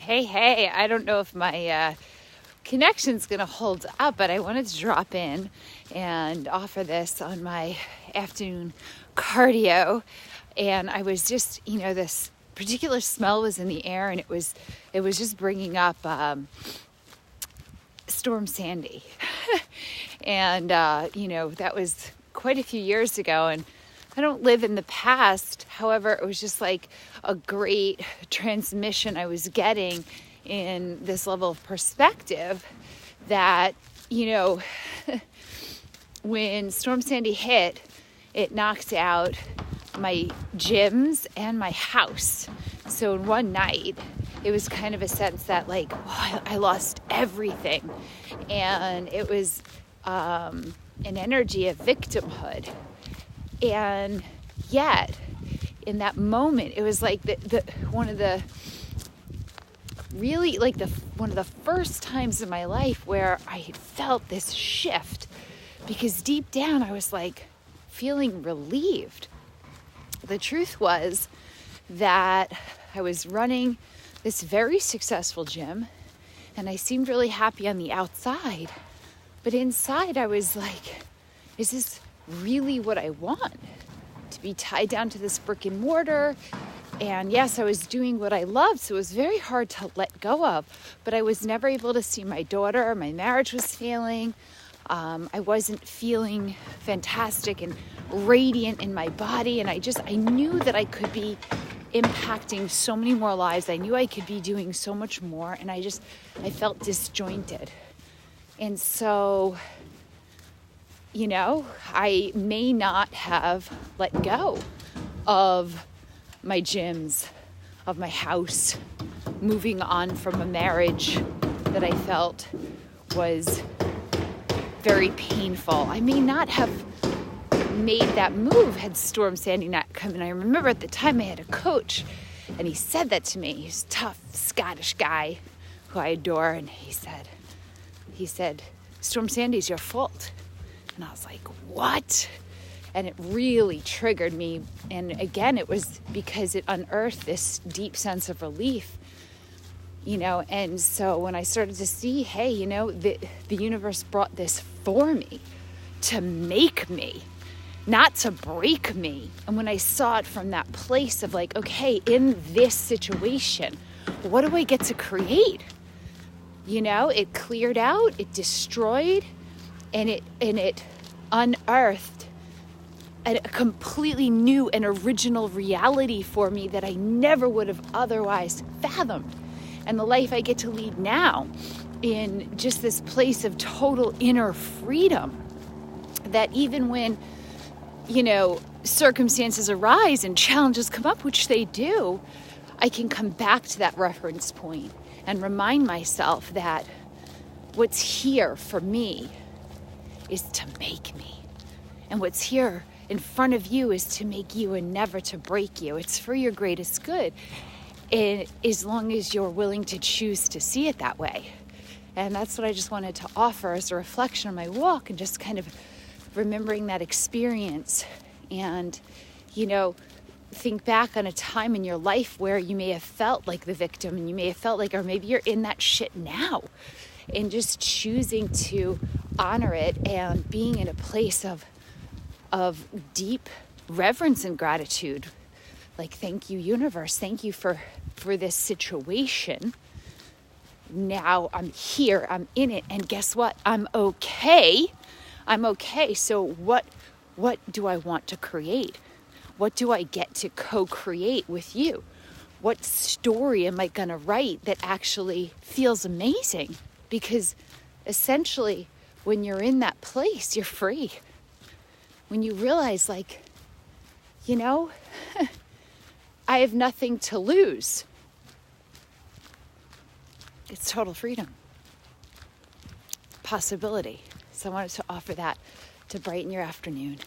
Hey, I don't know if my connection's going to hold up, but I wanted to drop in and offer this on my afternoon cardio. And I was just, this particular smell was in the air, and it was just bringing up Storm Sandy. And, that was quite a few years ago, and I don't live in the past. However, it was just like a great transmission I was getting in this level of perspective that, when Storm Sandy hit, it knocked out my gyms and my house. So in one night, it was kind of a sense that I lost everything. And it was an energy of victimhood. And yet, in that moment, it was like one of the first times in my life where I felt this shift, because deep down I was feeling relieved. The truth was that I was running this very successful gym, and I seemed really happy on the outside, but inside I was like, is this really what I want? To be tied down to this brick and mortar. And yes, I was doing what I loved, so it was very hard to let go of, but I was never able to see my daughter. My marriage was failing. I wasn't feeling fantastic and radiant in my body, and I knew that I could be impacting so many more lives. I knew I could be doing so much more, and I felt disjointed. And so, I may not have let go of my gyms, of my house, moving on from a marriage that I felt was very painful. I may not have made that move had Storm Sandy not come in. I remember at the time I had a coach, and he said that to me. He's a tough Scottish guy who I adore, and he said, Storm Sandy's your fault. And I was like, what? And it really triggered me. And again, it was because it unearthed this deep sense of relief, And so when I started to see, hey, the universe brought this for me to make me, not to break me. And when I saw it from that place of okay, in this situation, what do I get to create? It cleared out, it destroyed, and it unearthed a completely new and original reality for me that I never would have otherwise fathomed. And the life I get to lead now, in just this place of total inner freedom, that even when, circumstances arise and challenges come up, which they do, I can come back to that reference point and remind myself that what's here for me is to make me. And what's here in front of you is to make you and never to break you. It's for your greatest good, and as long as you're willing to choose to see it that way. And that's what I just wanted to offer as a reflection on my walk, and just kind of remembering that experience. And, think back on a time in your life where you may have felt like the victim, and you may have felt or maybe you're in that shit now, and just choosing to honor it and being in a place of deep reverence and gratitude. Thank you, universe. Thank you for this situation. Now I'm here, I'm in it, and guess what? I'm okay. So what do I want to create? What do I get to co-create with you? What story am I going to write that actually feels amazing? Because essentially, when you're in that place, you're free. When you realize, I have nothing to lose. It's total freedom. Possibility. So I wanted to offer that to brighten your afternoon.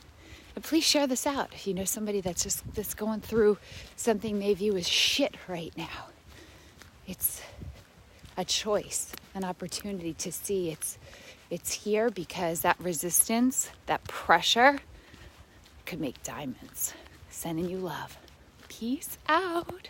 And please share this out if you know somebody that's going through something they view as shit right now. It's a choice, an opportunity to see it's here, because that resistance, that pressure could make diamonds. Sending you love. Peace out.